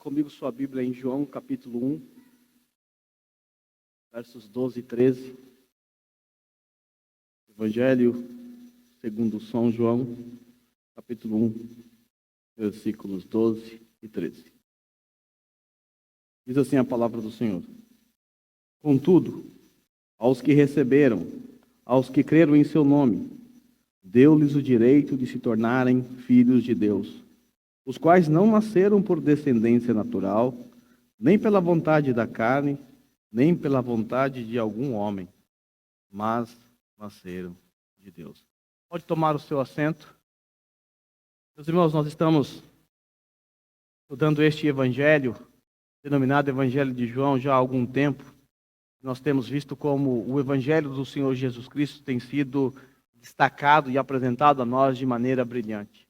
comigo sua Bíblia em João, capítulo 1, versos 12 e 13. Evangelho segundo São João, capítulo 1, versículos 12 e 13. Diz assim a palavra do Senhor: Contudo, aos que receberam, aos que creram em seu nome, deu-lhes o direito de se tornarem filhos de Deus, os quais não nasceram por descendência natural, nem pela vontade da carne, nem pela vontade de algum homem, mas nasceram de Deus. Pode tomar o seu assento. Meus irmãos, nós estamos estudando este evangelho, denominado Evangelho de João, já há algum tempo. Nós temos visto como o evangelho do Senhor Jesus Cristo tem sido destacado e apresentado a nós de maneira brilhante.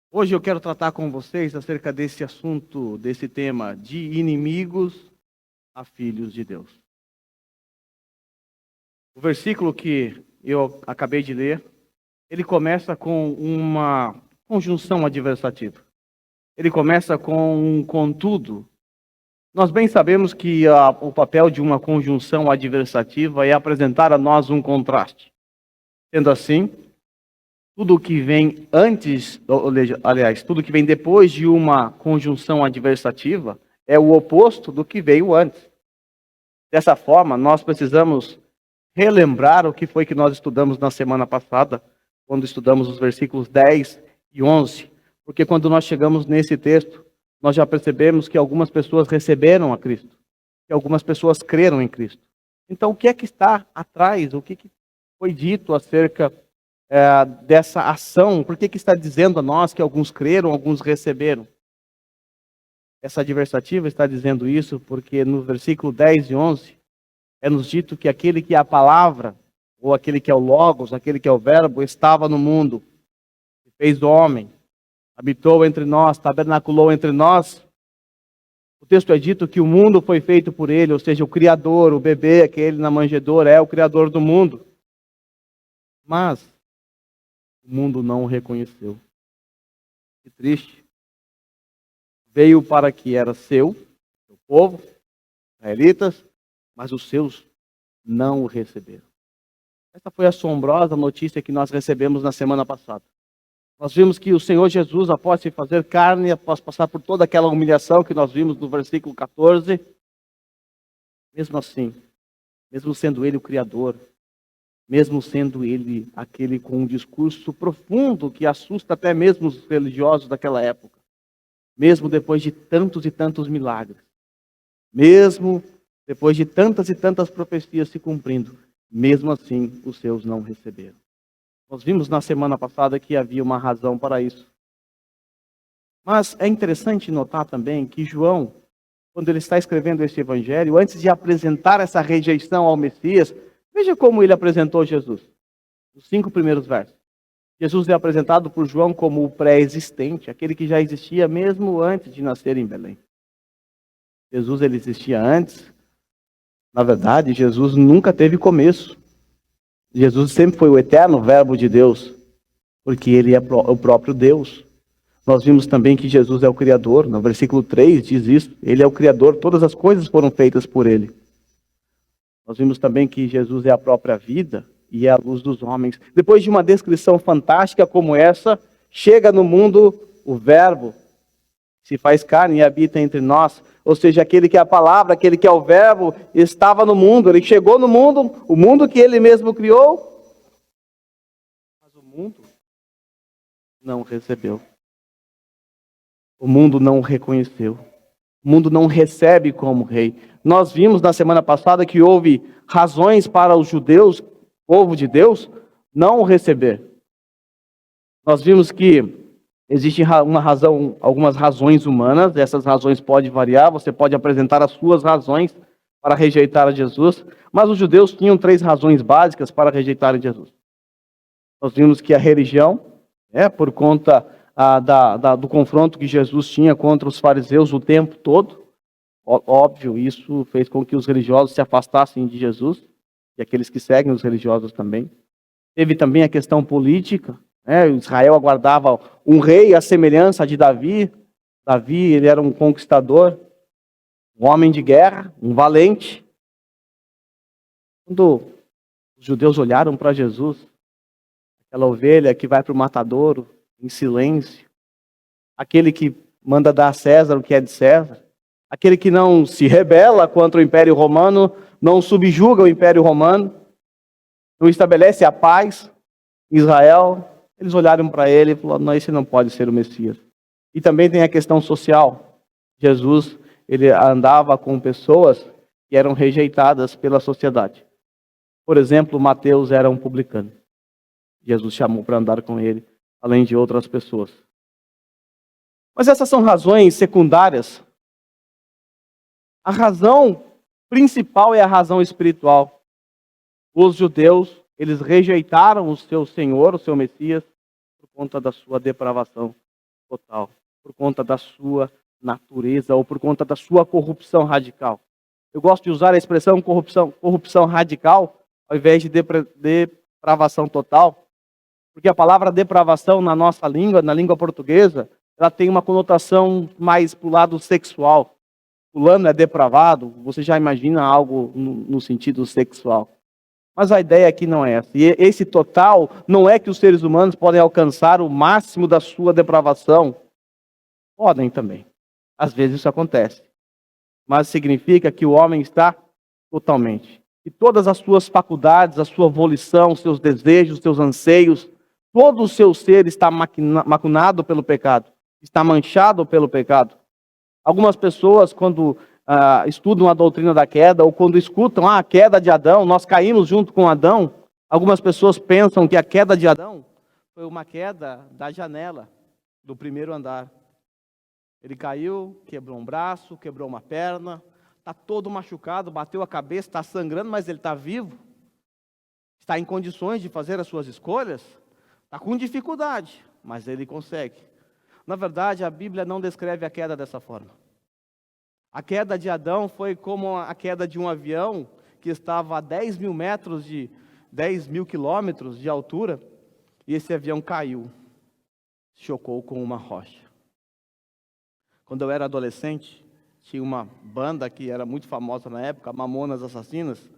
Hoje eu quero tratar com vocês acerca desse assunto, desse tema, de inimigos a filhos de Deus. O versículo que eu acabei de ler, ele começa com uma conjunção adversativa. Ele começa com um contudo. Nós bem sabemos que o papel de uma conjunção adversativa é apresentar a nós um contraste. Sendo assim, tudo o que vem antes, aliás, tudo que vem depois de uma conjunção adversativa é o oposto do que veio antes. Dessa forma, nós precisamos relembrar o que foi que nós estudamos na semana passada, quando estudamos os versículos 10 e 11. Porque quando nós chegamos nesse texto, nós já percebemos que algumas pessoas receberam a Cristo, que algumas pessoas creram em Cristo. Então, o que é que está atrás? O que foi dito acerca dessa ação? Por que está dizendo a nós que alguns creram, alguns receberam? Essa adversativa está dizendo isso porque no versículo 10 e 11 é nos dito que aquele que é a palavra, ou aquele que é o Logos, aquele que é o Verbo, estava no mundo, fez homem, habitou entre nós, tabernaculou entre nós. O texto é dito que o mundo foi feito por ele, ou seja, o Criador, o bebê, aquele na manjedoura, é o Criador do mundo. Mas o mundo não o reconheceu. Que triste. Veio para que era seu povo, israelitas, mas os seus não o receberam. Essa foi a assombrosa notícia que nós recebemos na semana passada. Nós vimos que o Senhor Jesus, após se fazer carne, após passar por toda aquela humilhação que nós vimos no versículo 14, mesmo assim, mesmo sendo Ele o Criador, mesmo sendo Ele aquele com um discurso profundo que assusta até mesmo os religiosos daquela época, mesmo depois de tantos e tantos milagres, mesmo depois de tantas e tantas profecias se cumprindo, mesmo assim os seus não receberam. Nós vimos na semana passada que havia uma razão para isso. Mas é interessante notar também que João, quando ele está escrevendo esse evangelho, antes de apresentar essa rejeição ao Messias, veja como ele apresentou Jesus. Os 5 primeiros versos. Jesus é apresentado por João como o pré-existente, aquele que já existia mesmo antes de nascer em Belém. Jesus, ele existia antes. Na verdade, Jesus nunca teve começo. Jesus sempre foi o eterno Verbo de Deus, porque ele é o próprio Deus. Nós vimos também que Jesus é o Criador, no versículo 3 diz isso, ele é o Criador, todas as coisas foram feitas por ele. Nós vimos também que Jesus é a própria vida e é a luz dos homens. Depois de uma descrição fantástica como essa, chega no mundo o Verbo, se faz carne e habita entre nós. Ou seja, aquele que é a palavra, aquele que é o Verbo, estava no mundo. Ele chegou no mundo, o mundo que ele mesmo criou. Mas o mundo não recebeu. O mundo não o reconheceu. O mundo não recebe como rei. Nós vimos na semana passada que houve razões para os judeus, povo de Deus, não o receber. Nós vimos que existe algumas razões humanas, essas razões podem variar, você pode apresentar as suas razões para rejeitar a Jesus, mas os judeus tinham 3 razões básicas para rejeitarem Jesus. Nós vimos que a religião, por conta do confronto que Jesus tinha contra os fariseus o tempo todo, óbvio, isso fez com que os religiosos se afastassem de Jesus, e aqueles que seguem os religiosos também. Teve também a questão política, Israel aguardava um rei à semelhança de Davi, Davi, ele era um conquistador, um homem de guerra, um valente. Quando os judeus olharam para Jesus, aquela ovelha que vai para o matadouro em silêncio, aquele que manda dar a César o que é de César, aquele que não se rebela contra o Império Romano, não subjuga o Império Romano, não estabelece a paz em Israel, eles olharam para ele e falaram: não, esse não pode ser o Messias. E também tem a questão social. Jesus, ele andava com pessoas que eram rejeitadas pela sociedade. Por exemplo, Mateus era um publicano. Jesus chamou para andar com ele, além de outras pessoas. Mas essas são razões secundárias. A razão principal é a razão espiritual. Os judeus, eles rejeitaram o seu Senhor, o seu Messias, por conta da sua depravação total, por conta da sua natureza ou por conta da sua corrupção radical. Eu gosto de usar a expressão corrupção radical ao invés de depravação total, porque a palavra depravação na nossa língua, na língua portuguesa, ela tem uma conotação mais para o lado sexual. Fulano é depravado, você já imagina algo no sentido sexual. Mas a ideia aqui não é essa. E esse total não é que os seres humanos podem alcançar o máximo da sua depravação. Podem também. Às vezes isso acontece. Mas significa que o homem está totalmente. E todas as suas faculdades, a sua volição, seus desejos, seus anseios, todo o seu ser está maculado pelo pecado. Está manchado pelo pecado. Algumas pessoas, quando estudam a doutrina da queda, ou quando escutam a queda de Adão, nós caímos junto com Adão, algumas pessoas pensam que a queda de Adão foi uma queda da janela do primeiro andar. Ele caiu, quebrou um braço, quebrou uma perna, está todo machucado, bateu a cabeça, está sangrando, mas ele está vivo, está em condições de fazer as suas escolhas, está com dificuldade, mas ele consegue. Na verdade, a Bíblia não descreve a queda dessa forma. A queda de Adão foi como a queda de um avião que estava a 10 mil metros, 10 mil quilômetros de altura, e esse avião caiu, chocou com uma rocha. Quando eu era adolescente, tinha uma banda que era muito famosa na época, Mamonas Assassinas,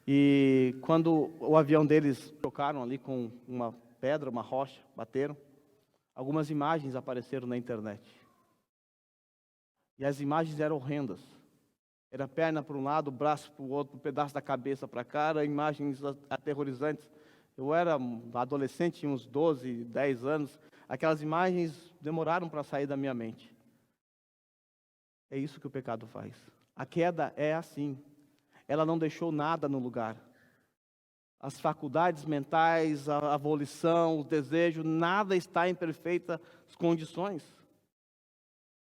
e quando o avião deles chocaram ali com uma pedra, uma rocha, bateram, algumas imagens apareceram na internet. E as imagens eram horrendas. Era perna para um lado, braço para o outro, um pedaço da cabeça para cá, eram imagens aterrorizantes. Eu era adolescente, tinha uns 12, 10 anos. Aquelas imagens demoraram para sair da minha mente. É isso que o pecado faz. A queda é assim. Ela não deixou nada no lugar. As faculdades mentais, a volição, o desejo, nada está em perfeitas condições.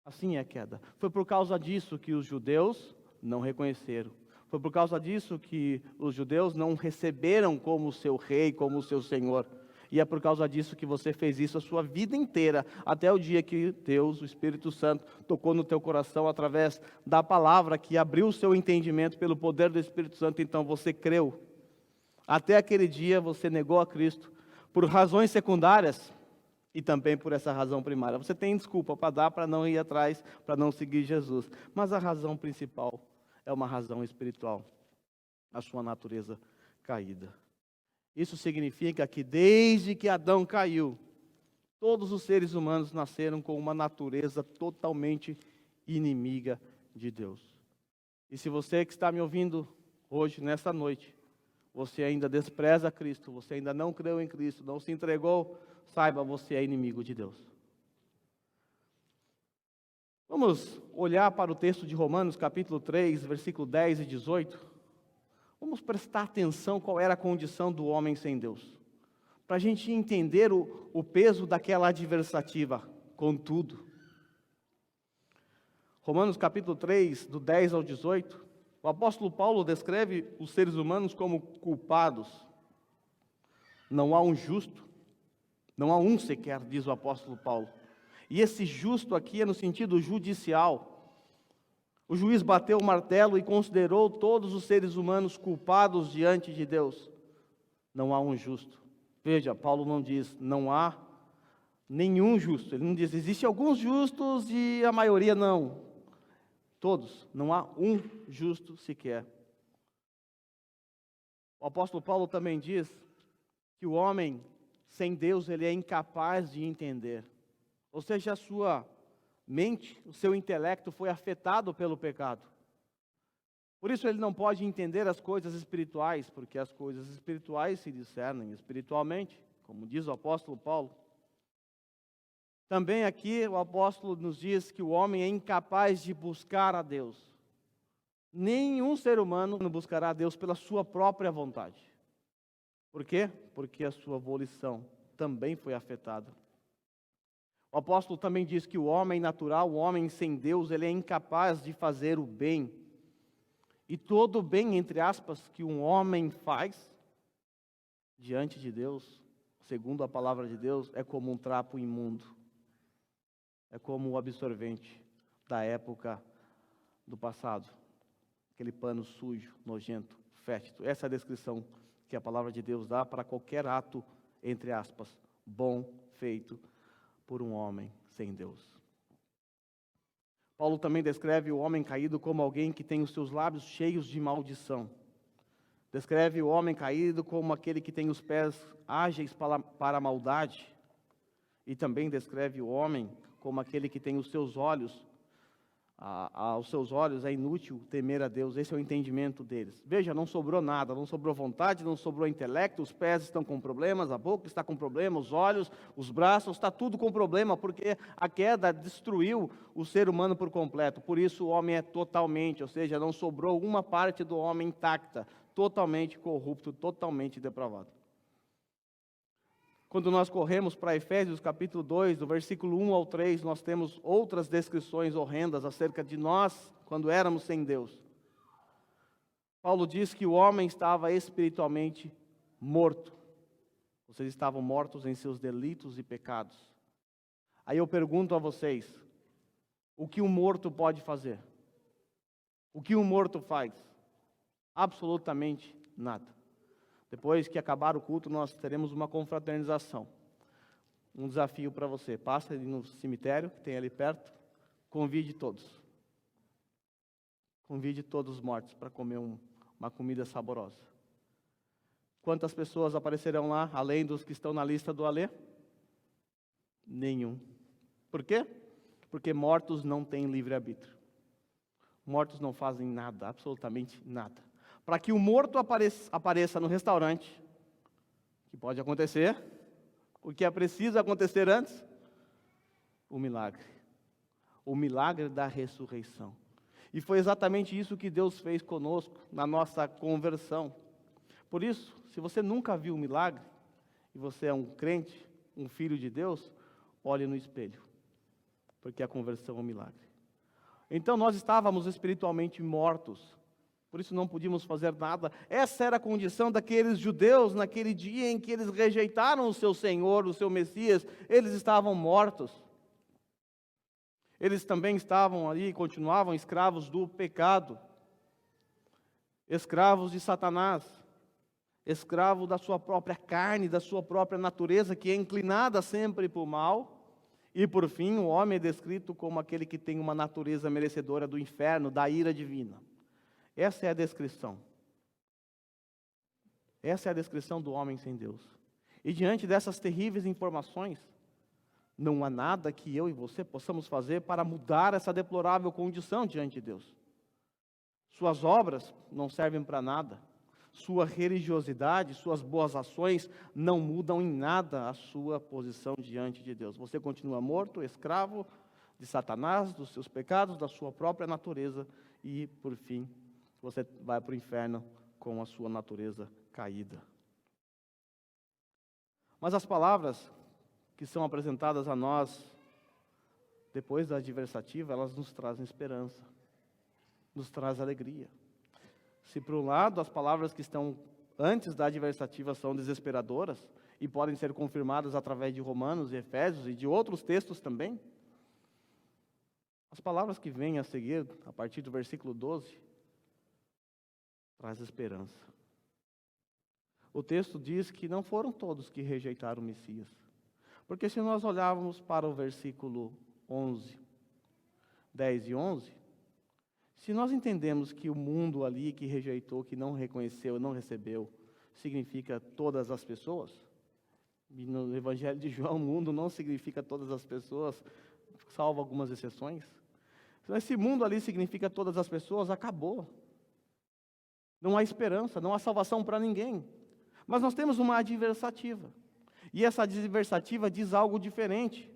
Assim é a queda. Foi por causa disso que os judeus não reconheceram. Foi por causa disso que os judeus não receberam como seu rei, como seu senhor. E é por causa disso que você fez isso a sua vida inteira, até o dia que Deus, o Espírito Santo, tocou no teu coração através da palavra que abriu o seu entendimento pelo poder do Espírito Santo, então você creu. Até aquele dia você negou a Cristo por razões secundárias e também por essa razão primária. Você tem desculpa para dar, para não ir atrás, para não seguir Jesus. Mas a razão principal é uma razão espiritual, a sua natureza caída. Isso significa que desde que Adão caiu, todos os seres humanos nasceram com uma natureza totalmente inimiga de Deus. E se você que está me ouvindo hoje, nessa noite, você ainda despreza Cristo, você ainda não creu em Cristo, não se entregou, saiba, você é inimigo de Deus. Vamos olhar para o texto de Romanos, capítulo 3, versículo 10 e 18. Vamos prestar atenção qual era a condição do homem sem Deus. Para a gente entender o peso daquela adversativa, contudo. Romanos, capítulo 3, do 10 ao 18. O apóstolo Paulo descreve os seres humanos como culpados. Não há um justo, não há um sequer, diz o apóstolo Paulo. E esse justo aqui é no sentido judicial. O juiz bateu o martelo e considerou todos os seres humanos culpados diante de Deus. Não há um justo. Veja, Paulo não diz, não há Nenhum justo. Ele não diz, existem alguns justos e a maioria não. Todos. Não há um justo sequer. O apóstolo Paulo também diz que o homem sem Deus, ele é incapaz de entender. Ou seja, a sua mente, o seu intelecto foi afetado pelo pecado. Por isso ele não pode entender as coisas espirituais, porque as coisas espirituais se discernem espiritualmente, como diz o apóstolo Paulo. Também aqui o apóstolo nos diz que o homem é incapaz de buscar a Deus. Nenhum ser humano buscará a Deus pela sua própria vontade. Por quê? Porque a sua volição também foi afetada. O apóstolo também diz que o homem natural, o homem sem Deus, ele é incapaz de fazer o bem. E todo o bem, entre aspas, que um homem faz diante de Deus, segundo a palavra de Deus, é como um trapo imundo. É como o absorvente da época do passado. Aquele pano sujo, nojento, fétido. Essa é a descrição que a palavra de Deus dá para qualquer ato, entre aspas, bom feito por um homem sem Deus. Paulo também descreve o homem caído como alguém que tem os seus lábios cheios de maldição. Descreve o homem caído como aquele que tem os pés ágeis para a maldade. E também descreve o homem como aquele que tem os seus olhos, aos seus olhos é inútil temer a Deus. Esse é o entendimento deles. Veja, não sobrou nada, não sobrou vontade, não sobrou intelecto, os pés estão com problemas, a boca está com problemas, os olhos, os braços, está tudo com problema, porque a queda destruiu o ser humano por completo. Por isso o homem é totalmente, ou seja, não sobrou uma parte do homem intacta, totalmente corrupto, totalmente depravado. Quando nós corremos para Efésios capítulo 2, do versículo 1 ao 3, nós temos outras descrições horrendas acerca de nós, quando éramos sem Deus. Paulo diz que o homem estava espiritualmente morto. Vocês estavam mortos em seus delitos e pecados. Aí eu pergunto a vocês, o que um morto pode fazer? O que um morto faz? Absolutamente nada. Depois que acabar o culto, nós teremos uma confraternização. Um desafio para você. Passa ali no cemitério, que tem ali perto. Convide todos. Convide todos os mortos para comer uma comida saborosa. Quantas pessoas aparecerão lá, além dos que estão na lista do Alê? Nenhum. Por quê? Porque mortos não têm livre-arbítrio. Mortos não fazem nada, absolutamente nada. Para que o morto apareça no restaurante, que pode acontecer, o que é preciso acontecer antes? O milagre. O milagre da ressurreição. E foi exatamente isso que Deus fez conosco, na nossa conversão. Por isso, se você nunca viu um milagre, e você é um crente, um filho de Deus, olhe no espelho, porque a conversão é um milagre. Então nós estávamos espiritualmente mortos, por isso não podíamos fazer nada. Essa era a condição daqueles judeus naquele dia em que eles rejeitaram o seu Senhor, o seu Messias. Eles estavam mortos. Eles também estavam ali, continuavam escravos do pecado, escravos de Satanás, escravo da sua própria carne, da sua própria natureza, que é inclinada sempre para o mal. E por fim, o homem é descrito como aquele que tem uma natureza merecedora do inferno, da ira divina. Essa é a descrição. Essa é a descrição do homem sem Deus. E diante dessas terríveis informações, não há nada que eu e você possamos fazer para mudar essa deplorável condição diante de Deus. Suas obras não servem para nada. Sua religiosidade, suas boas ações não mudam em nada a sua posição diante de Deus. Você continua morto, escravo de Satanás, dos seus pecados, da sua própria natureza e, por fim, você vai para o inferno com a sua natureza caída. Mas as palavras que são apresentadas a nós depois da adversativa, elas nos trazem esperança, nos trazem alegria. Se por um lado as palavras que estão antes da adversativa são desesperadoras e podem ser confirmadas através de Romanos e Efésios e de outros textos também, as palavras que vêm a seguir, a partir do versículo 12, traz esperança. O texto diz que não foram todos que rejeitaram o Messias. Porque se nós olharmos para o versículo 11, 10 e 11, se nós entendemos que o mundo ali que rejeitou, que não reconheceu, não recebeu, significa todas as pessoas, e no Evangelho de João, o mundo não significa todas as pessoas, salvo algumas exceções. Então, esse mundo ali significa todas as pessoas, acabou. Não há esperança, não há salvação para ninguém. Mas nós temos uma adversativa. E essa adversativa diz algo diferente.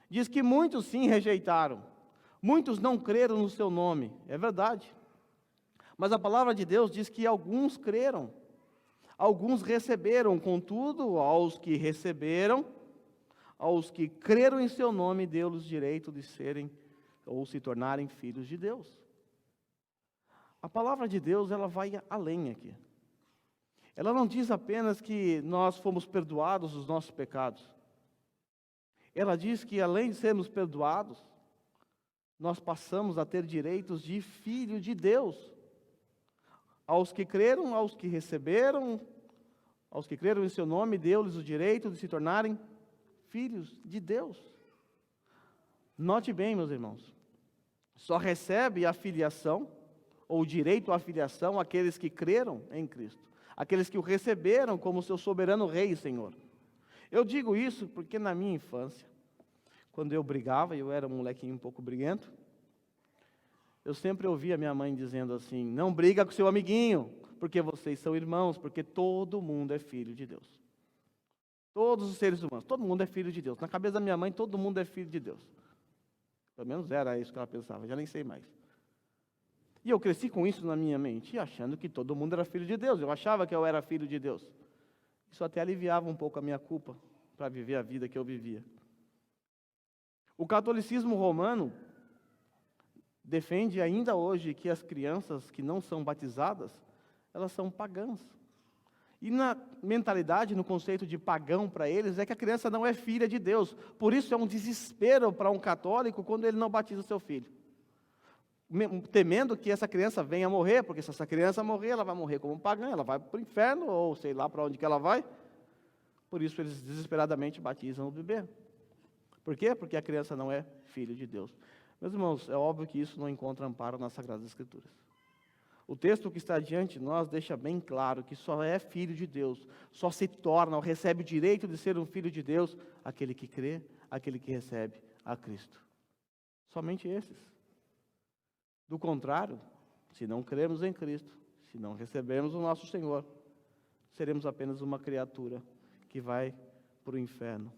Diz que muitos sim rejeitaram. Muitos não creram no seu nome. É verdade. Mas a palavra de Deus diz que alguns creram. Alguns receberam, contudo, aos que receberam, aos que creram em seu nome, deu-lhes direito de serem ou se tornarem filhos de Deus. A palavra de Deus, ela vai além aqui. Ela não diz apenas que nós fomos perdoados dos nossos pecados. Ela diz que além de sermos perdoados, nós passamos a ter direitos de filho de Deus. Aos que creram, aos que receberam, aos que creram em seu nome, deu-lhes o direito de se tornarem filhos de Deus. Note bem, meus irmãos, só recebe a filiação, ou o direito à filiação, aqueles que creram em Cristo, aqueles que o receberam como seu soberano Rei e Senhor. Eu digo isso porque na minha infância, quando eu brigava, eu era um molequinho um pouco briguento, eu sempre ouvia minha mãe dizendo assim: não briga com seu amiguinho, porque vocês são irmãos, porque todo mundo é filho de Deus. Todos os seres humanos, todo mundo é filho de Deus. Na cabeça da minha mãe, todo mundo é filho de Deus. Pelo menos era isso que ela pensava, já nem sei mais. E eu cresci com isso na minha mente, achando que todo mundo era filho de Deus. Eu achava que eu era filho de Deus. Isso até aliviava um pouco a minha culpa para viver a vida que eu vivia. O catolicismo romano defende ainda hoje que as crianças que não são batizadas, elas são pagãs. E na mentalidade, no conceito de pagão para eles, é que a criança não é filha de Deus. Por isso é um desespero para um católico quando ele não batiza o seu filho. Temendo que essa criança venha morrer, porque se essa criança morrer, ela vai morrer como pagã, ela vai para o inferno, ou sei lá para onde que ela vai. Por isso eles desesperadamente batizam o bebê. Por quê? Porque a criança não é filho de Deus. Meus irmãos, é óbvio que isso não encontra amparo nas Sagradas Escrituras. O texto que está diante de nós deixa bem claro que só é filho de Deus, só se torna ou recebe o direito de ser um filho de Deus aquele que crê, aquele que recebe a Cristo. Somente esses. Do contrário, se não cremos em Cristo, se não recebemos o nosso Senhor, seremos apenas uma criatura que vai para o inferno.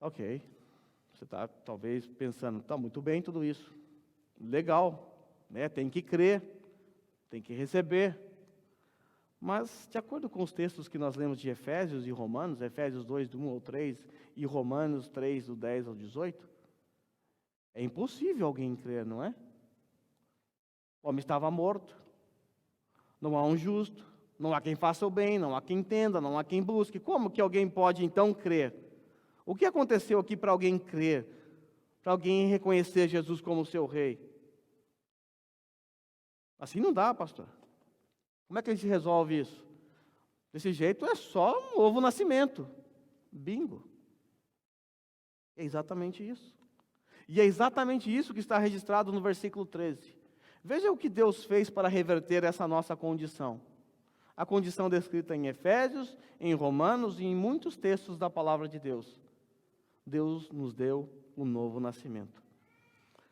Ok, você está talvez pensando, está muito bem tudo isso, legal, né? Tem que crer, tem que receber. Mas, de acordo com os textos que nós lemos de Efésios e Romanos, Efésios 2, do 1 ao 3, e Romanos 3, do 10 ao 18, é impossível alguém crer, não é? O homem estava morto, não há um justo, não há quem faça o bem, não há quem entenda, não há quem busque. Como que alguém pode então crer? O que aconteceu aqui para alguém crer? Para alguém reconhecer Jesus como seu rei? Assim não dá, pastor. Como é que a gente resolve isso? Desse jeito é só um novo nascimento. Bingo. É exatamente isso. E é exatamente isso que está registrado no versículo 13. Veja o que Deus fez para reverter essa nossa condição. A condição descrita em Efésios, em Romanos e em muitos textos da palavra de Deus. Deus nos deu um novo nascimento.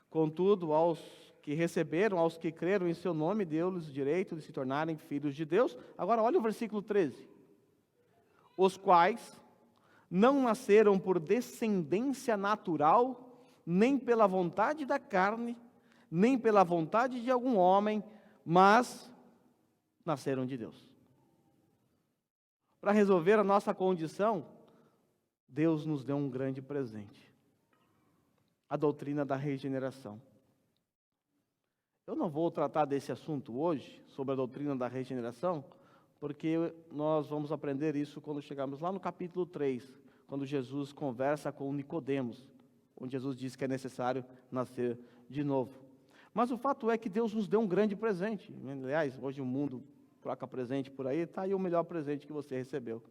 Contudo, aos que receberam, aos que creram em seu nome, deu-lhes o direito de se tornarem filhos de Deus. Agora olha o versículo 13. Os quais não nasceram por descendência natural, nem pela vontade da carne, nem pela vontade de algum homem, mas nasceram de Deus. Para resolver a nossa condição, Deus nos deu um grande presente. A doutrina da regeneração. Eu não vou tratar desse assunto hoje, sobre a doutrina da regeneração, porque nós vamos aprender isso quando chegarmos lá no capítulo 3, quando Jesus conversa com Nicodemos, onde Jesus diz que é necessário nascer de novo. Mas o fato é que Deus nos deu um grande presente. Aliás, hoje o mundo troca presente por aí, está aí o melhor presente que você recebeu.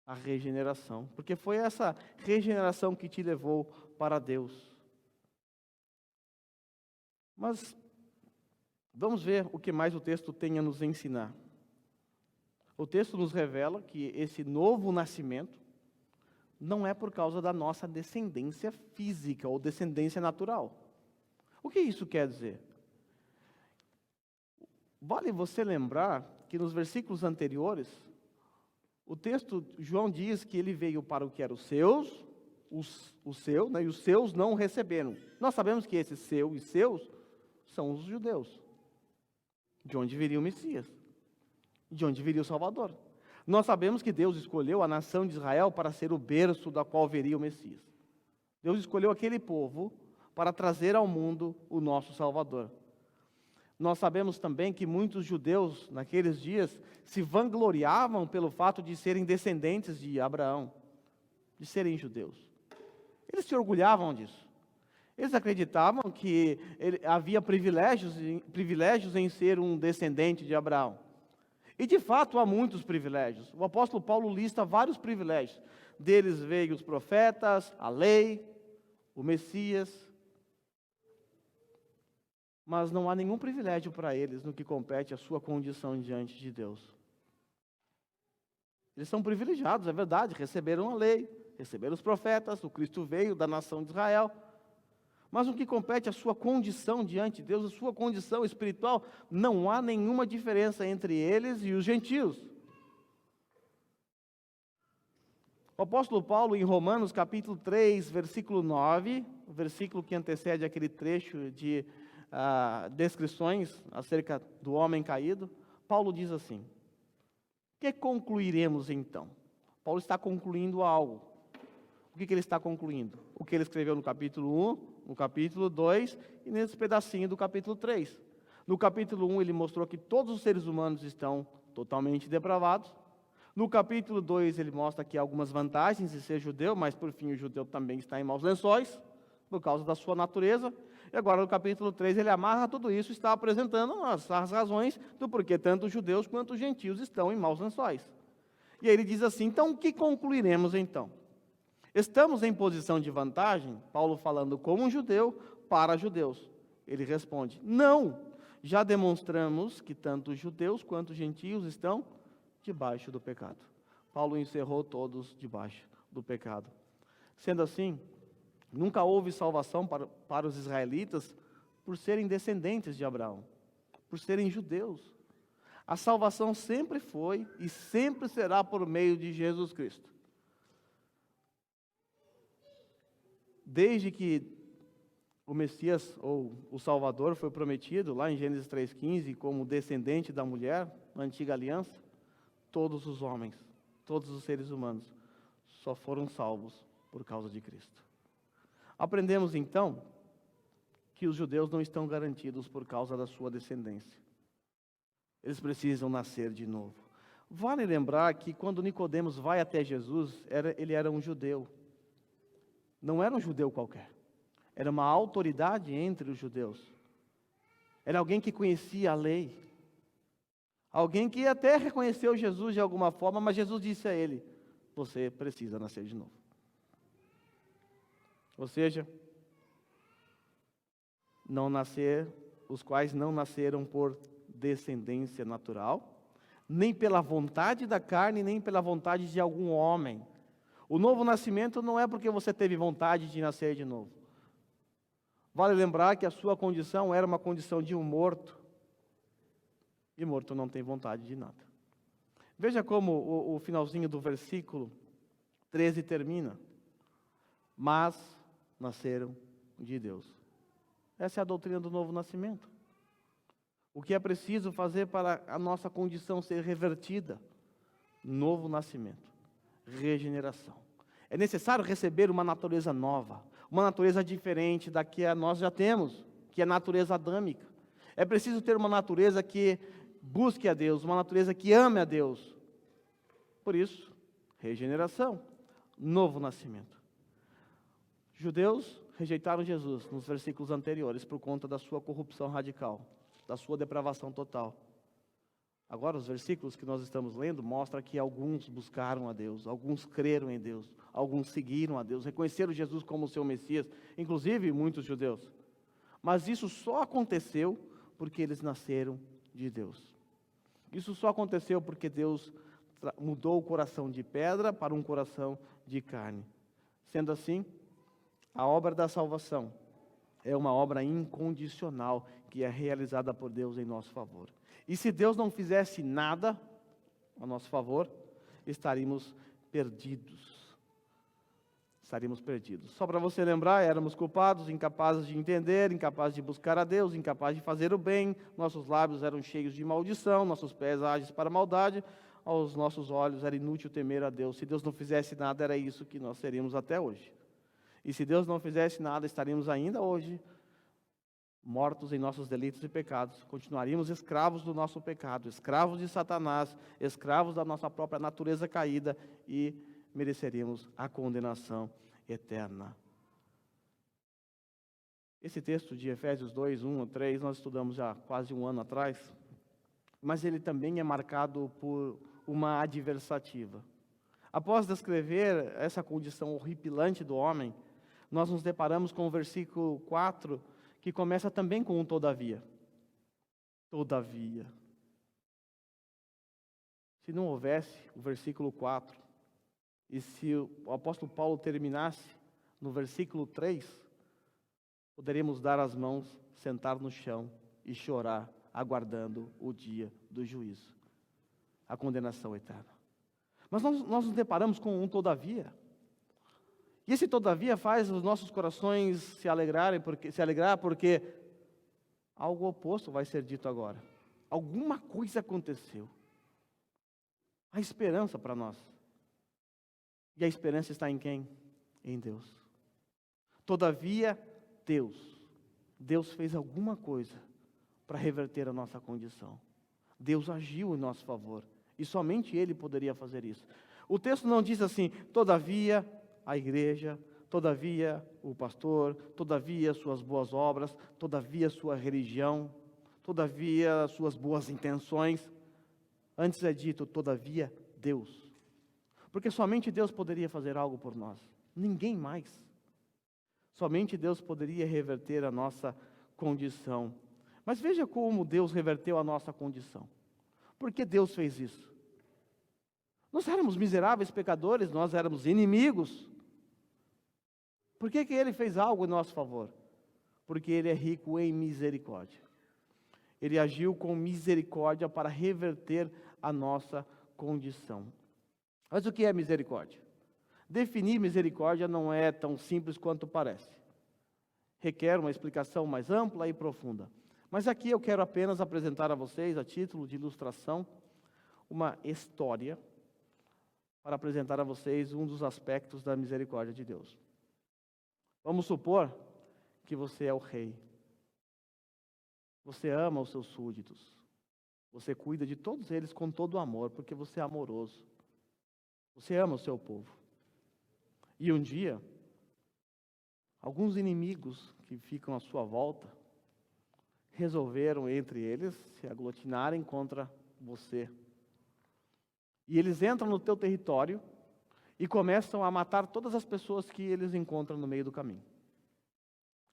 a regeneração, porque foi essa regeneração que te levou para Deus. Mas vamos ver o que mais o texto tem a nos ensinar. O texto nos revela que esse novo nascimento não é por causa da nossa descendência física ou descendência natural. O que isso quer dizer? Vale você lembrar que nos versículos anteriores, o texto, João diz que ele veio para o que era os seus, e os seus não o receberam. Nós sabemos que esse seu e seus são os judeus. De onde viria o Messias? De onde viria o Salvador? Nós sabemos que Deus escolheu a nação de Israel para ser o berço da qual viria o Messias. Deus escolheu aquele povo para trazer ao mundo o nosso Salvador. Nós sabemos também que muitos judeus, naqueles dias, se vangloriavam pelo fato de serem descendentes de Abraão, de serem judeus. Eles se orgulhavam disso. Eles acreditavam que havia privilégios em ser um descendente de Abraão. E de fato há muitos privilégios. O apóstolo Paulo lista vários privilégios. Deles veio os profetas, a lei, o Messias. Mas não há nenhum privilégio para eles no que compete à sua condição diante de Deus. Eles são privilegiados, é verdade, receberam a lei, receberam os profetas, o Cristo veio da nação de Israel. Mas no que compete à sua condição diante de Deus, a sua condição espiritual, não há nenhuma diferença entre eles e os gentios. O apóstolo Paulo, em Romanos capítulo 3, versículo 9, o versículo que antecede aquele trecho de descrições acerca do homem caído, Paulo diz assim: que concluiremos então? Paulo está concluindo algo. O que ele está concluindo? O que ele escreveu no capítulo 1, no capítulo 2 e nesse pedacinho do capítulo 3. No capítulo 1 ele mostrou que todos os seres humanos estão totalmente depravados. No capítulo 2 ele mostra que há algumas vantagens de ser judeu, mas por fim o judeu também está em maus lençóis, por causa da sua natureza. E agora no capítulo 3 ele amarra tudo isso e está apresentando as razões do porquê tanto os judeus quanto os gentios estão em maus lençóis. E aí ele diz assim: então o que concluiremos então? Estamos em posição de vantagem? Paulo falando como um judeu para judeus. Ele responde: não, já demonstramos que tanto os judeus quanto os gentios estão debaixo do pecado. Paulo encerrou todos debaixo do pecado. Sendo assim, nunca houve salvação para os israelitas por serem descendentes de Abraão, por serem judeus. A salvação sempre foi e sempre será por meio de Jesus Cristo. Desde que o Messias, ou o Salvador, foi prometido, lá em Gênesis 3,15, como descendente da mulher, na antiga aliança, todos os homens, todos os seres humanos, só foram salvos por causa de Cristo. Aprendemos então que os judeus não estão garantidos por causa da sua descendência. Eles precisam nascer de novo. Vale lembrar que quando Nicodemos vai até Jesus, ele era um judeu. Não era um judeu qualquer. Era uma autoridade entre os judeus. Era alguém que conhecia a lei. Alguém que até reconheceu Jesus de alguma forma, mas Jesus disse a ele: você precisa nascer de novo. Ou seja, os quais não nasceram por descendência natural, nem pela vontade da carne, nem pela vontade de algum homem. O novo nascimento não é porque você teve vontade de nascer de novo. Vale lembrar que a sua condição era uma condição de um morto. E morto não tem vontade de nada. Veja como o finalzinho do versículo 13 termina: mas nasceram de Deus. Essa é a doutrina do novo nascimento. O que é preciso fazer para a nossa condição ser revertida? Novo nascimento. Regeneração. É necessário receber uma natureza nova, uma natureza diferente da que nós já temos, que é a natureza adâmica. É preciso ter uma natureza que busque a Deus, uma natureza que ame a Deus. Por isso, regeneração, novo nascimento. Judeus rejeitaram Jesus nos versículos anteriores por conta da sua corrupção radical, da sua depravação total. Agora, os versículos que nós estamos lendo mostram que alguns buscaram a Deus, alguns creram em Deus, alguns seguiram a Deus, reconheceram Jesus como seu Messias, inclusive muitos judeus. Mas isso só aconteceu porque eles nasceram de Deus. Isso só aconteceu porque Deus mudou o coração de pedra para um coração de carne. Sendo assim, a obra da salvação é uma obra incondicional que é realizada por Deus em nosso favor. E se Deus não fizesse nada a nosso favor, estaríamos perdidos. Estaríamos perdidos. Só para você lembrar, éramos culpados, incapazes de entender, incapazes de buscar a Deus, incapazes de fazer o bem, nossos lábios eram cheios de maldição, nossos pés ágeis para a maldade, aos nossos olhos era inútil temer a Deus. Se Deus não fizesse nada, era isso que nós seríamos até hoje. E se Deus não fizesse nada, estaríamos ainda hoje mortos em nossos delitos e pecados. Continuaríamos escravos do nosso pecado, escravos de Satanás, escravos da nossa própria natureza caída e mereceríamos a condenação eterna. Esse texto de Efésios 2, 1 a 3, nós estudamos já quase um ano atrás, mas ele também é marcado por uma adversativa. Após descrever essa condição horripilante do homem, nós nos deparamos com o versículo 4, que começa também com um todavia. Todavia. Se não houvesse o versículo 4, e se o apóstolo Paulo terminasse no versículo 3, poderíamos dar as mãos, sentar no chão e chorar, aguardando o dia do juízo, a condenação eterna. Mas nós nos deparamos com um todavia. E esse todavia faz os nossos corações se alegrar porque algo oposto vai ser dito agora. Alguma coisa aconteceu. Há esperança para nós. E a esperança está em quem? Em Deus. Todavia, Deus fez alguma coisa para reverter a nossa condição. Deus agiu em nosso favor. E somente Ele poderia fazer isso. O texto não diz assim, todavia a igreja, todavia o pastor, todavia suas boas obras, todavia sua religião, todavia suas boas intenções. Antes é dito, todavia Deus. Porque somente Deus poderia fazer algo por nós. Ninguém mais. Somente Deus poderia reverter a nossa condição. Mas veja como Deus reverteu a nossa condição. Por que Deus fez isso? Nós éramos miseráveis pecadores, nós éramos inimigos. Por que Ele fez algo em nosso favor? Porque Ele é rico em misericórdia. Ele agiu com misericórdia para reverter a nossa condição. Mas o que é misericórdia? Definir misericórdia não é tão simples quanto parece. Requer uma explicação mais ampla e profunda. Mas aqui eu quero apenas apresentar a vocês, a título de ilustração, uma história para apresentar a vocês um dos aspectos da misericórdia de Deus. Vamos supor que você é o rei. Você ama os seus súditos. Você cuida de todos eles com todo o amor, porque você é amoroso. Você ama o seu povo. E um dia, alguns inimigos que ficam à sua volta resolveram entre eles se aglutinarem contra você. E eles entram no teu território e começam a matar todas as pessoas que eles encontram no meio do caminho.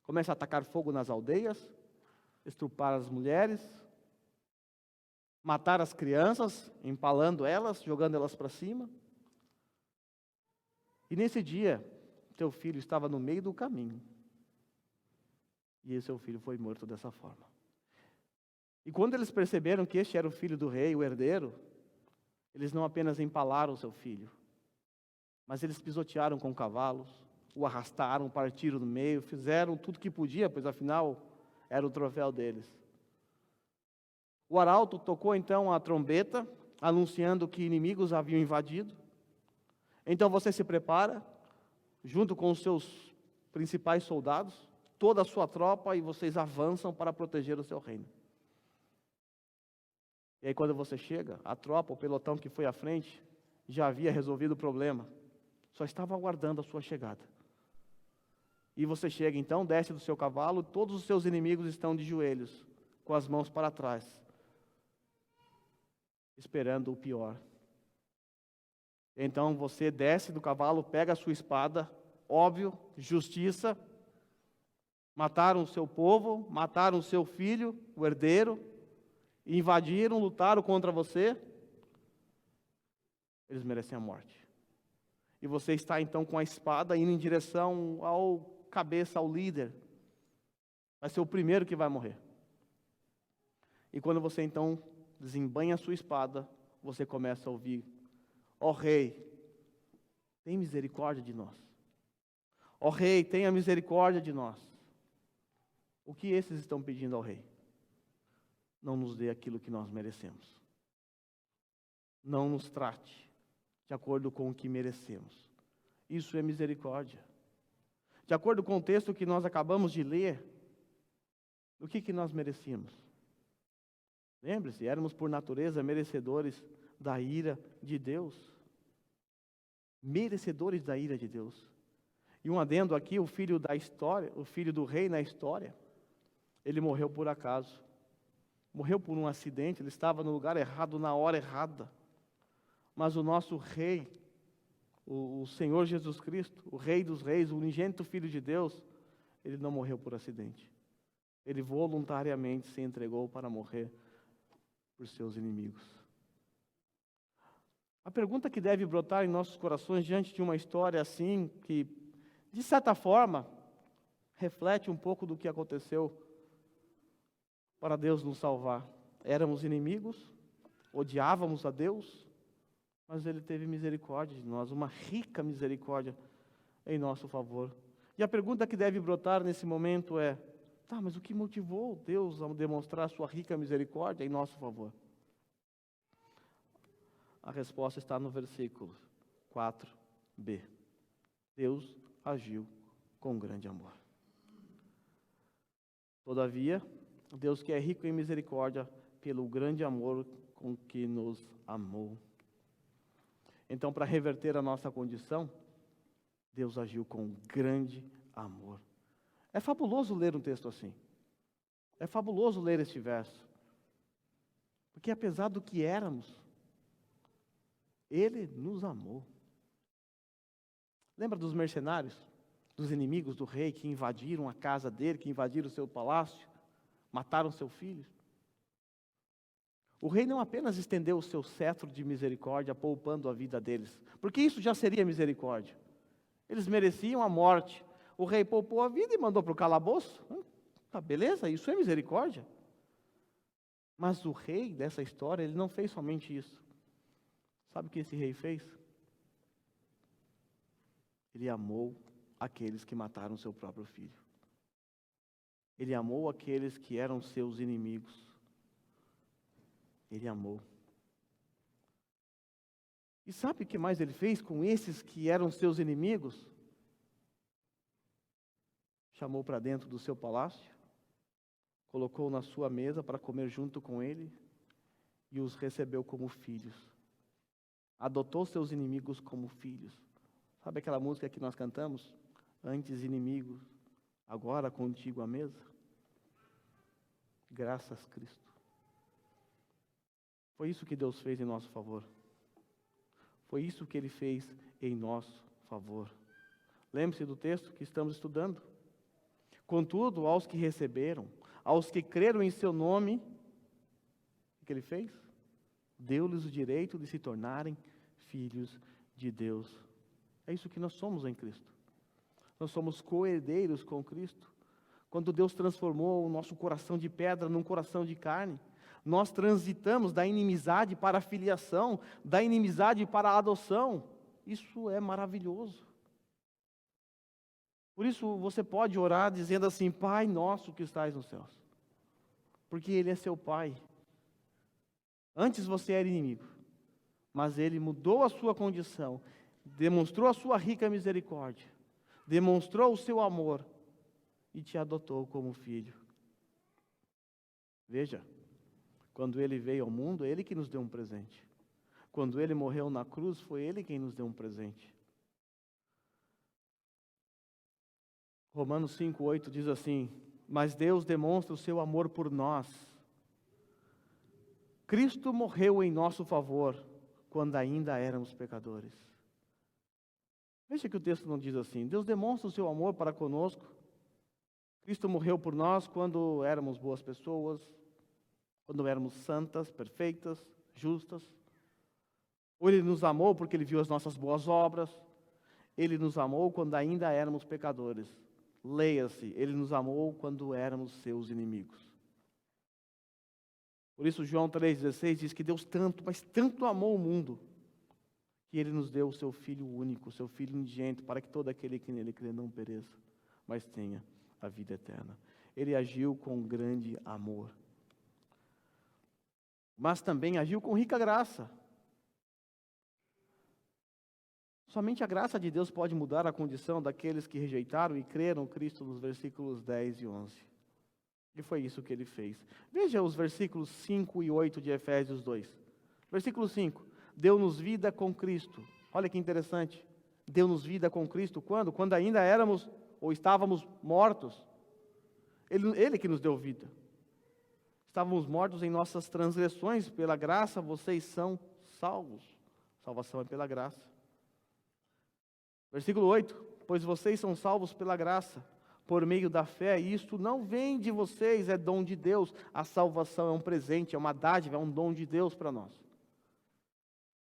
Começam a atacar fogo nas aldeias, estrupar as mulheres, matar as crianças, empalando elas, jogando elas para cima. E nesse dia, teu filho estava no meio do caminho. E esse seu filho foi morto dessa forma. E quando eles perceberam que este era o filho do rei, o herdeiro, eles não apenas empalaram o seu filho, mas eles pisotearam com cavalos, o arrastaram, partiram no meio, fizeram tudo que podia, pois afinal era o troféu deles. O arauto tocou então a trombeta, anunciando que inimigos haviam invadido. Então você se prepara, junto com os seus principais soldados, toda a sua tropa, e vocês avançam para proteger o seu reino. E aí quando você chega, a tropa, o pelotão que foi à frente, já havia resolvido o problema. Só estava aguardando a sua chegada. E você chega então, desce do seu cavalo, todos os seus inimigos estão de joelhos, com as mãos para trás. esperando o pior. Então você desce do cavalo, pega a sua espada, óbvio, justiça. Mataram o seu povo, mataram o seu filho, o herdeiro, invadiram, lutaram contra você. Eles merecem a morte. E você está então com a espada indo em direção ao cabeça, ao líder. Vai ser o primeiro que vai morrer. E quando você então desembanha a sua espada, você começa a ouvir: ó rei, tem misericórdia de nós. Ó rei, tenha misericórdia de nós. O que esses estão pedindo ao rei? Não nos dê aquilo que nós merecemos. Não nos trate de acordo com o que merecemos. Isso é misericórdia. De acordo com o texto que nós acabamos de ler, o que nós merecíamos? Lembre-se, éramos por natureza merecedores da ira de Deus. Merecedores da ira de Deus. E um adendo aqui, o filho da história, o filho do rei na história, ele morreu por acaso. Morreu por um acidente, ele estava no lugar errado, na hora errada. Mas o nosso rei, o Senhor Jesus Cristo, o Rei dos Reis, o unigênito Filho de Deus, ele não morreu por acidente. Ele voluntariamente se entregou para morrer por seus inimigos. A pergunta que deve brotar em nossos corações diante de uma história assim, que, de certa forma, reflete um pouco do que aconteceu para Deus nos salvar. Éramos inimigos, odiávamos a Deus, mas Ele teve misericórdia de nós, uma rica misericórdia em nosso favor. E a pergunta que deve brotar nesse momento é: tá, mas o que motivou Deus a demonstrar a sua rica misericórdia em nosso favor? A resposta está no versículo 4b. Deus agiu com grande amor. Todavia, Deus que é rico em misericórdia, pelo grande amor com que nos amou. Então, para reverter a nossa condição, Deus agiu com grande amor. É fabuloso ler um texto assim. É fabuloso ler este verso. Porque apesar do que éramos, Ele nos amou. Lembra dos mercenários? Dos inimigos do rei que invadiram a casa dele, que invadiram o seu palácio, mataram seu filho? O rei não apenas estendeu o seu cetro de misericórdia, poupando a vida deles, porque isso já seria misericórdia. Eles mereciam a morte. O rei poupou a vida e mandou para o calabouço. Tá, beleza, isso é misericórdia. Mas o rei dessa história, ele não fez somente isso. Sabe o que esse rei fez? Ele amou aqueles que mataram seu próprio filho. Ele amou aqueles que eram seus inimigos. Ele amou. E sabe o que mais ele fez com esses que eram seus inimigos? Chamou para dentro do seu palácio, colocou na sua mesa para comer junto com ele e os recebeu como filhos. Adotou seus inimigos como filhos. Sabe aquela música que nós cantamos? Antes inimigos, agora contigo à mesa. Graças a Cristo. Foi isso que Deus fez em nosso favor. Foi isso que Ele fez em nosso favor. Lembre-se do texto que estamos estudando. Contudo, aos que receberam, aos que creram em seu nome, o que Ele fez? Deu-lhes o direito de se tornarem filhos de Deus. É isso que nós somos em Cristo. Nós somos co-herdeiros com Cristo. Quando Deus transformou o nosso coração de pedra num coração de carne, nós transitamos da inimizade para a filiação, da inimizade para a adoção. Isso é maravilhoso. Por isso você pode orar dizendo assim: Pai nosso que estais nos céus. Porque Ele é seu Pai. Antes você era inimigo, mas Ele mudou a sua condição, demonstrou a sua rica misericórdia, demonstrou o seu amor e te adotou como filho. Veja, quando Ele veio ao mundo, é Ele que nos deu um presente. Quando Ele morreu na cruz, foi Ele quem nos deu um presente. Romanos 5,8 diz assim: mas Deus demonstra o seu amor por nós. Cristo morreu em nosso favor quando ainda éramos pecadores. Veja que o texto não diz assim. Deus demonstra o seu amor para conosco. Cristo morreu por nós quando éramos boas pessoas, quando éramos santas, perfeitas, justas. Ou Ele nos amou porque Ele viu as nossas boas obras. Ele nos amou quando ainda éramos pecadores. Leia-se, Ele nos amou quando éramos seus inimigos. Por isso João 3,16 diz que Deus tanto, mas tanto amou o mundo, que Ele nos deu o seu Filho único, o seu Filho unigênito, para que todo aquele que nele crê não pereça, mas tenha a vida eterna. Ele agiu com grande amor, mas também agiu com rica graça. Somente a graça de Deus pode mudar a condição daqueles que rejeitaram e creram em Cristo nos versículos 10 e 11. E foi isso que Ele fez. Veja os versículos 5 e 8 de Efésios 2. Versículo 5. Deu-nos vida com Cristo. Olha que interessante. Deu-nos vida com Cristo quando? Quando ainda éramos ou estávamos mortos. Ele que nos deu vida. Estávamos mortos em nossas transgressões. Pela graça vocês são salvos. Salvação é pela graça. Versículo 8. Pois vocês são salvos pela graça, por meio da fé, e isto não vem de vocês, é dom de Deus. A salvação é um presente, é uma dádiva, é um dom de Deus para nós.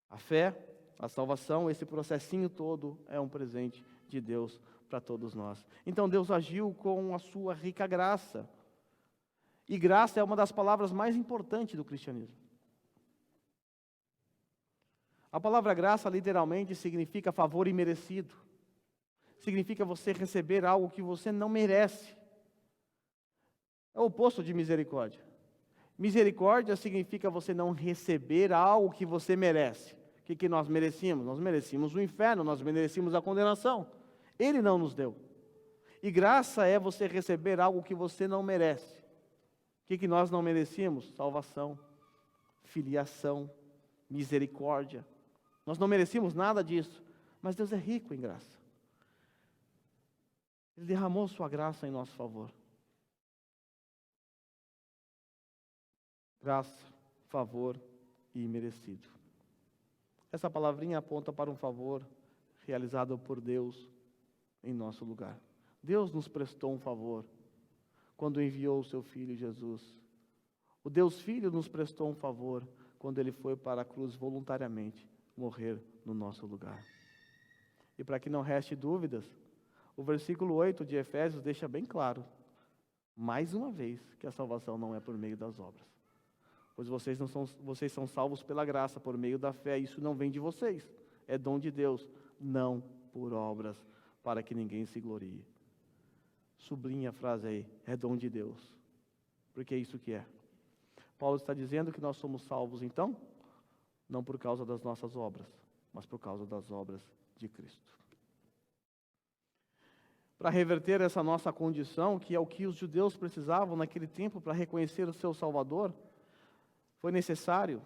A fé, a salvação, esse processinho todo é um presente de Deus para todos nós. Então Deus agiu com a sua rica graça. E graça é uma das palavras mais importantes do cristianismo. A palavra graça literalmente significa favor imerecido. Significa você receber algo que você não merece. É o oposto de misericórdia. Misericórdia significa você não receber algo que você merece. O que nós merecíamos? Nós merecíamos o inferno, nós merecíamos a condenação. Ele não nos deu. E graça é você receber algo que você não merece. O que nós não merecíamos? Salvação, filiação, misericórdia. Nós não merecíamos nada disso, mas Deus é rico em graça. Ele derramou sua graça em nosso favor. Graça, favor e imerecido. Essa palavrinha aponta para um favor realizado por Deus em nosso lugar. Deus nos prestou um favor quando enviou o seu Filho Jesus. O Deus Filho nos prestou um favor quando Ele foi para a cruz voluntariamente morrer no nosso lugar. E para que não reste dúvidas, o versículo 8 de Efésios deixa bem claro, mais uma vez, que a salvação não é por meio das obras. Pois vocês são salvos pela graça, por meio da fé. Isso não vem de vocês, é dom de Deus, não por obras, para que ninguém se glorie. Sublinha a frase aí, é dom de Deus, porque é isso que é. Paulo está dizendo que nós somos salvos, então, não por causa das nossas obras, mas por causa das obras de Cristo. Para reverter essa nossa condição, que é o que os judeus precisavam naquele tempo para reconhecer o seu Salvador, foi necessário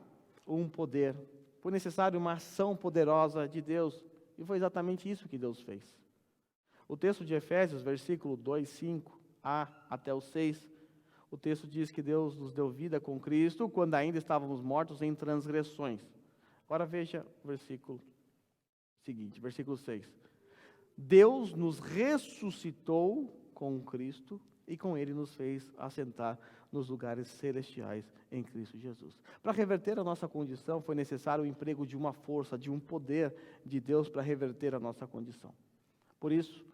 um poder, foi necessário uma ação poderosa de Deus, e foi exatamente isso que Deus fez. O texto de Efésios, versículo 2, 5a até o 6, o texto diz que Deus nos deu vida com Cristo quando ainda estávamos mortos em transgressões. Agora veja o versículo seguinte, versículo 6. Deus nos ressuscitou com Cristo e com Ele nos fez assentar nos lugares celestiais em Cristo Jesus. Para reverter a nossa condição foi necessário o emprego de uma força, de um poder de Deus para reverter a nossa condição. Por isso,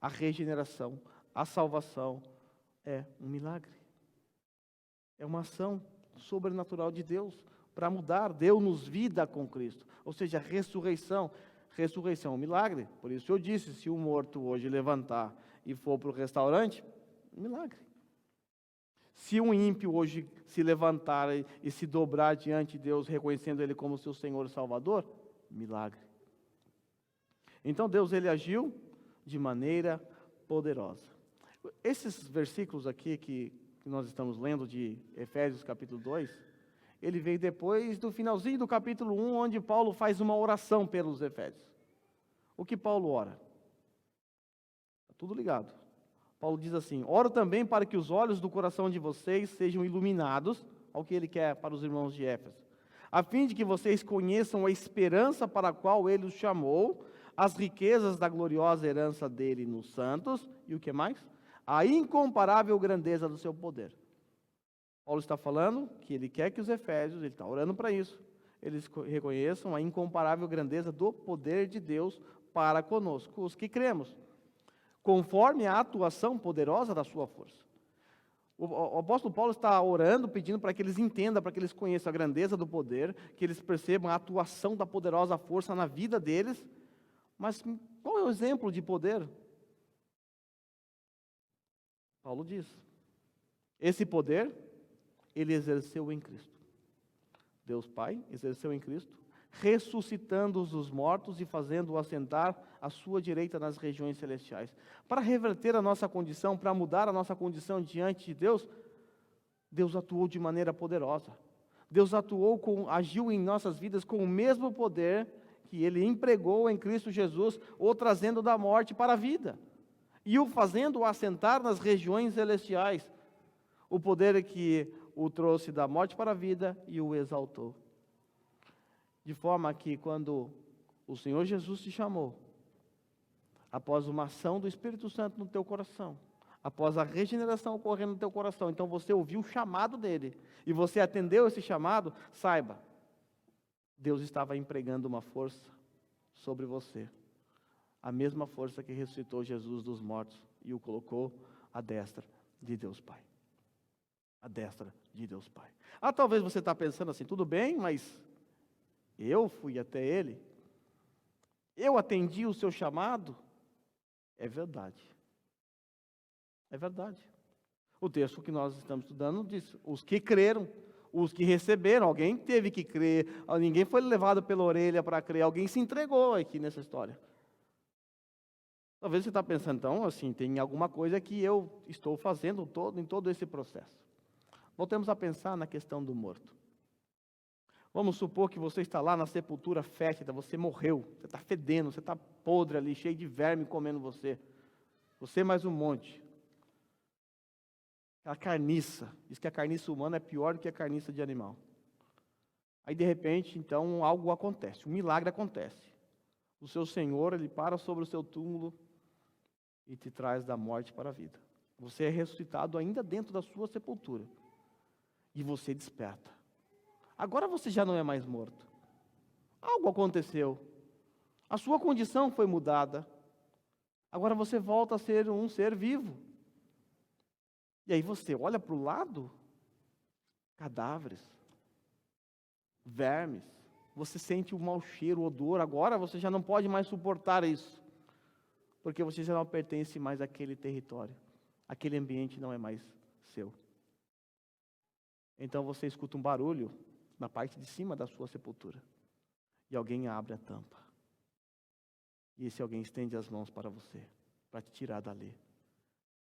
a regeneração, a salvação é um milagre. É uma ação sobrenatural de Deus para mudar. Deu-nos vida com Cristo, ou seja, ressurreição. Ressurreição é um milagre. Por isso eu disse, se o morto hoje levantar e for para o restaurante, milagre. Se um ímpio hoje se levantar e se dobrar diante de Deus, reconhecendo Ele como seu Senhor e Salvador, milagre. Então Deus, Ele agiu de maneira poderosa. Esses versículos aqui que nós estamos lendo de Efésios capítulo 2, ele veio depois do finalzinho do capítulo 1, onde Paulo faz uma oração pelos Efésios. O que Paulo ora? Está tudo ligado. Paulo diz assim: oro também para que os olhos do coração de vocês sejam iluminados. Olha o que ele quer para os irmãos de Éfeso. A fim de que vocês conheçam a esperança para a qual ele os chamou, as riquezas da gloriosa herança dele nos santos, e o que mais? A incomparável grandeza do seu poder. Paulo está falando que ele quer que os efésios, ele está orando para isso, eles reconheçam a incomparável grandeza do poder de Deus para conosco, os que cremos, conforme a atuação poderosa da sua força. O apóstolo Paulo está orando, pedindo para que eles entendam, para que eles conheçam a grandeza do poder, que eles percebam a atuação da poderosa força na vida deles. Mas qual é o exemplo de poder? Paulo diz: esse poder ele exerceu em Cristo. Deus Pai exerceu em Cristo, ressuscitando-os dos mortos e fazendo-o assentar à sua direita nas regiões celestiais. Para reverter a nossa condição, para mudar a nossa condição diante de Deus, Deus atuou de maneira poderosa. Deus agiu em nossas vidas com o mesmo poder que Ele empregou em Cristo Jesus, o trazendo da morte para a vida, e o fazendo assentar nas regiões celestiais. O poder que o trouxe da morte para a vida e o exaltou. De forma que quando o Senhor Jesus te chamou, após uma ação do Espírito Santo no teu coração, após a regeneração ocorrendo no teu coração, então você ouviu o chamado dele, e você atendeu esse chamado, saiba, Deus estava empregando uma força sobre você, a mesma força que ressuscitou Jesus dos mortos e o colocou à destra de Deus Pai. A destra de Deus Pai. Talvez você está pensando assim, tudo bem, mas eu fui até Ele, eu atendi o seu chamado. É verdade. É verdade. O texto que nós estamos estudando diz, os que creram, os que receberam, alguém teve que crer, ninguém foi levado pela orelha para crer, alguém se entregou aqui nessa história. Talvez você está pensando, então, assim, tem alguma coisa que eu estou fazendo em todo esse processo. Voltemos a pensar na questão do morto. Vamos supor que você está lá na sepultura fétida, você morreu, você está fedendo, você está podre ali, cheio de verme comendo você. Você mais um monte. Aquela carniça, diz que a carniça humana é pior do que a carniça de animal. Aí de repente, então, algo acontece, um milagre acontece. O seu Senhor, Ele para sobre o seu túmulo e te traz da morte para a vida. Você é ressuscitado ainda dentro da sua sepultura. E você desperta. Agora você já não é mais morto. Algo aconteceu. A sua condição foi mudada. Agora você volta a ser um ser vivo. E aí você olha para o lado, cadáveres, vermes. Você sente o mau cheiro, o odor. Agora você já não pode mais suportar isso. Porque você já não pertence mais àquele território. Aquele ambiente não é mais seu. Então você escuta um barulho na parte de cima da sua sepultura. E alguém abre a tampa. E esse alguém estende as mãos para você, para te tirar dali.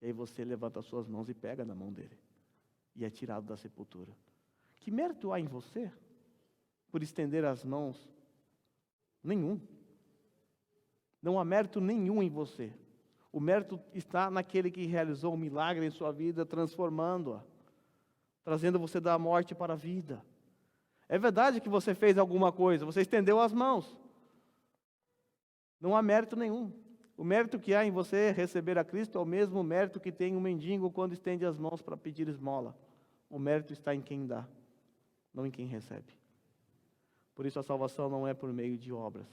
E aí você levanta as suas mãos e pega na mão dele. E é tirado da sepultura. Que mérito há em você por estender as mãos? Nenhum. Não há mérito nenhum em você. O mérito está naquele que realizou um milagre em sua vida, transformando-a, trazendo você da morte para a vida. É verdade que você fez alguma coisa, você estendeu as mãos. Não há mérito nenhum. O mérito que há em você receber a Cristo é o mesmo mérito que tem um mendigo quando estende as mãos para pedir esmola. O mérito está em quem dá, não em quem recebe. Por isso a salvação não é por meio de obras.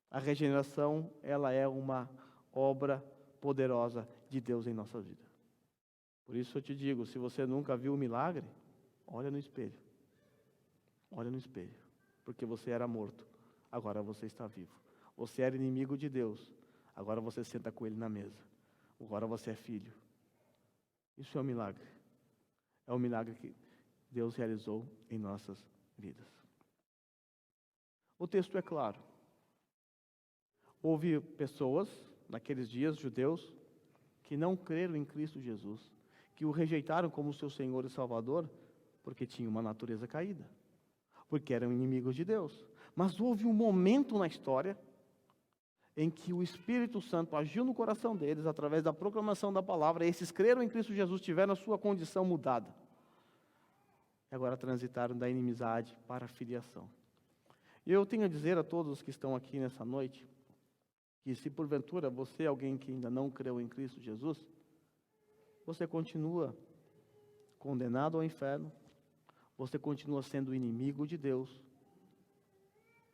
A regeneração, ela é uma obra poderosa de Deus em nossa vida. Por isso eu te digo, se você nunca viu o milagre, olha no espelho. Olha no espelho. Porque você era morto, agora você está vivo. Você era inimigo de Deus, agora você senta com Ele na mesa. Agora você é filho. Isso é um milagre. É um milagre que Deus realizou em nossas vidas. O texto é claro. Houve pessoas, naqueles dias, judeus, que não creram em Cristo Jesus, que o rejeitaram como seu Senhor e Salvador, porque tinham uma natureza caída, porque eram inimigos de Deus. Mas houve um momento na história em que o Espírito Santo agiu no coração deles, através da proclamação da palavra, e esses creram em Cristo Jesus, tiveram a sua condição mudada. e agora transitaram da inimizade para a filiação. E eu tenho a dizer a todos que estão aqui nessa noite, que se porventura você é alguém que ainda não creu em Cristo Jesus, você continua condenado ao inferno, você continua sendo inimigo de Deus,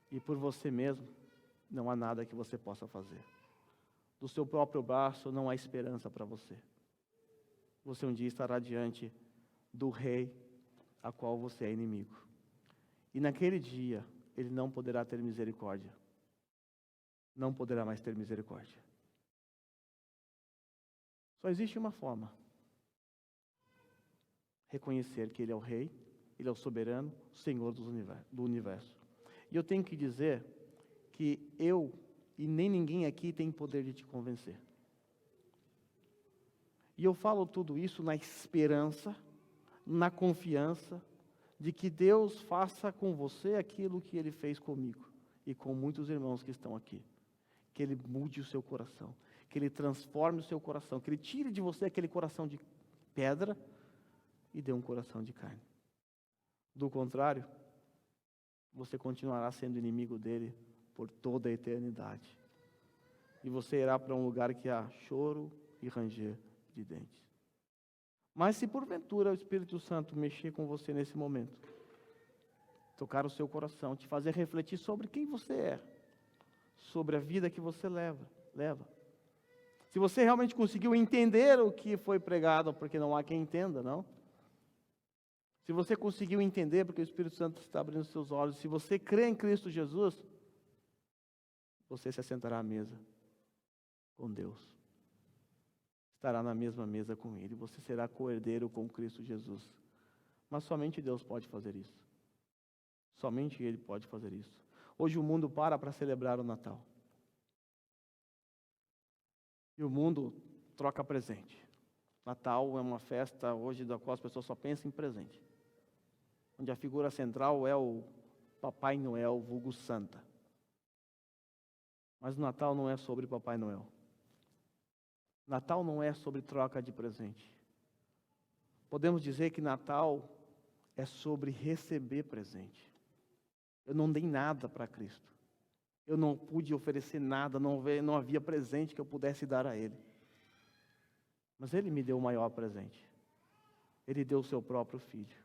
e por você mesmo não há nada que você possa fazer. Do seu próprio braço não há esperança para você. Você um dia estará diante do rei a qual você é inimigo. E naquele dia ele não poderá ter misericórdia. Não poderá mais ter misericórdia. Só existe uma forma: reconhecer que Ele é o Rei, Ele é o soberano, o Senhor do universo. E eu tenho que dizer que eu e nem ninguém aqui tem poder de te convencer. E eu falo tudo isso na esperança, na confiança de que Deus faça com você aquilo que Ele fez comigo e com muitos irmãos que estão aqui. Que Ele mude o seu coração, que Ele transforme o seu coração, que Ele tire de você aquele coração de pedra e dê um coração de carne. Do contrário, você continuará sendo inimigo dele por toda a eternidade. E você irá para um lugar que há choro e ranger de dentes. Mas se porventura o Espírito Santo mexer com você nesse momento, tocar o seu coração, te fazer refletir sobre quem você é, sobre a vida que você leva. Se você realmente conseguiu entender o que foi pregado, porque não há quem entenda, não? Se você conseguiu entender, porque o Espírito Santo está abrindo os seus olhos, se você crê em Cristo Jesus, você se assentará à mesa com Deus. Estará na mesma mesa com Ele. Você será co-herdeiro com Cristo Jesus. Mas somente Deus pode fazer isso. Somente Ele pode fazer isso. Hoje o mundo para celebrar o Natal. E o mundo troca presente. Natal é uma festa hoje da qual as pessoas só pensam em presente. Onde a figura central é o Papai Noel, vulgo Santa. Mas o Natal não é sobre Papai Noel. Natal não é sobre troca de presente. Podemos dizer que Natal é sobre receber presente. Eu não dei nada para Cristo. Eu não pude oferecer nada, não havia presente que eu pudesse dar a Ele. Mas Ele me deu o maior presente. Ele deu o seu próprio Filho.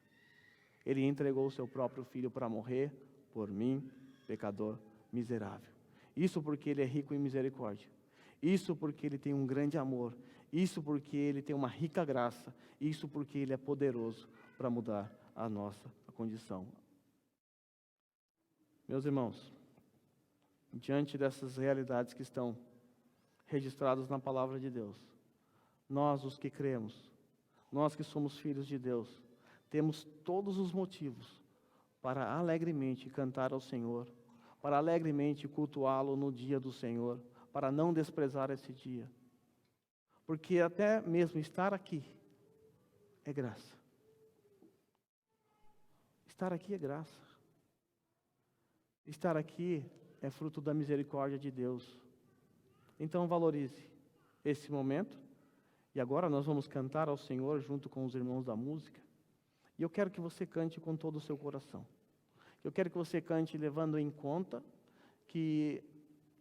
Ele entregou o seu próprio Filho para morrer por mim, pecador miserável. Isso porque Ele é rico em misericórdia. Isso porque Ele tem um grande amor. Isso porque Ele tem uma rica graça. Isso porque Ele é poderoso para mudar a nossa condição. Meus irmãos, diante dessas realidades que estão registradas na palavra de Deus, nós, os que cremos, nós que somos filhos de Deus, temos todos os motivos para alegremente cantar ao Senhor, para alegremente cultuá-lo no dia do Senhor, para não desprezar esse dia. Porque até mesmo estar aqui é graça. Estar aqui é graça. Estar aqui é fruto da misericórdia de Deus. Então valorize esse momento. E agora nós vamos cantar ao Senhor junto com os irmãos da música. E eu quero que você cante com todo o seu coração. Eu quero que você cante levando em conta que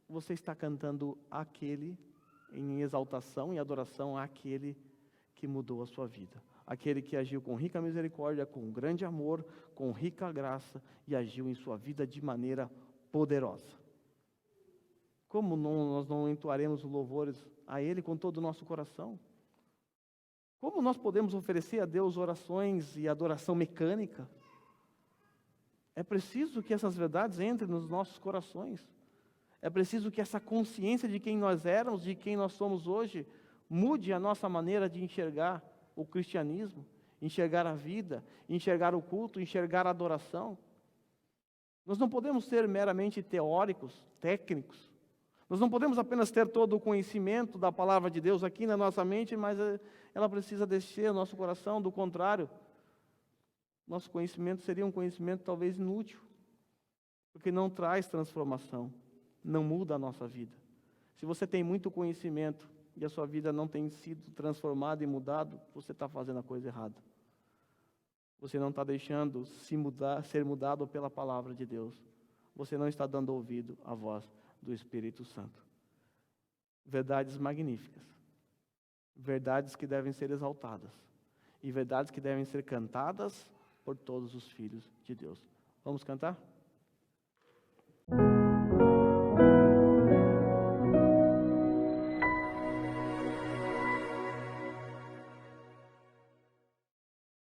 você está cantando aquele em exaltação e adoração àquele que mudou a sua vida. Aquele que agiu com rica misericórdia, com grande amor, com rica graça e agiu em sua vida de maneira poderosa. Como nós não entoaremos louvores a Ele com todo o nosso coração? Como nós podemos oferecer a Deus orações e adoração mecânica? É preciso que essas verdades entrem nos nossos corações. É preciso que essa consciência de quem nós éramos, de quem nós somos hoje, mude a nossa maneira de enxergar o cristianismo, enxergar a vida, enxergar o culto, enxergar a adoração. Nós não podemos ser meramente teóricos, técnicos. Nós não podemos apenas ter todo o conhecimento da palavra de Deus aqui na nossa mente, mas ela precisa descer ao nosso coração. Do contrário, nosso conhecimento seria um conhecimento talvez inútil, porque não traz transformação, não muda a nossa vida. Se você tem muito conhecimento e a sua vida não tem sido transformada e mudado, você está fazendo a coisa errada. Você não está deixando ser mudado pela palavra de Deus. Você não está dando ouvido à voz do Espírito Santo. Verdades magníficas. Verdades que devem ser exaltadas. E verdades que devem ser cantadas por todos os filhos de Deus. Vamos cantar?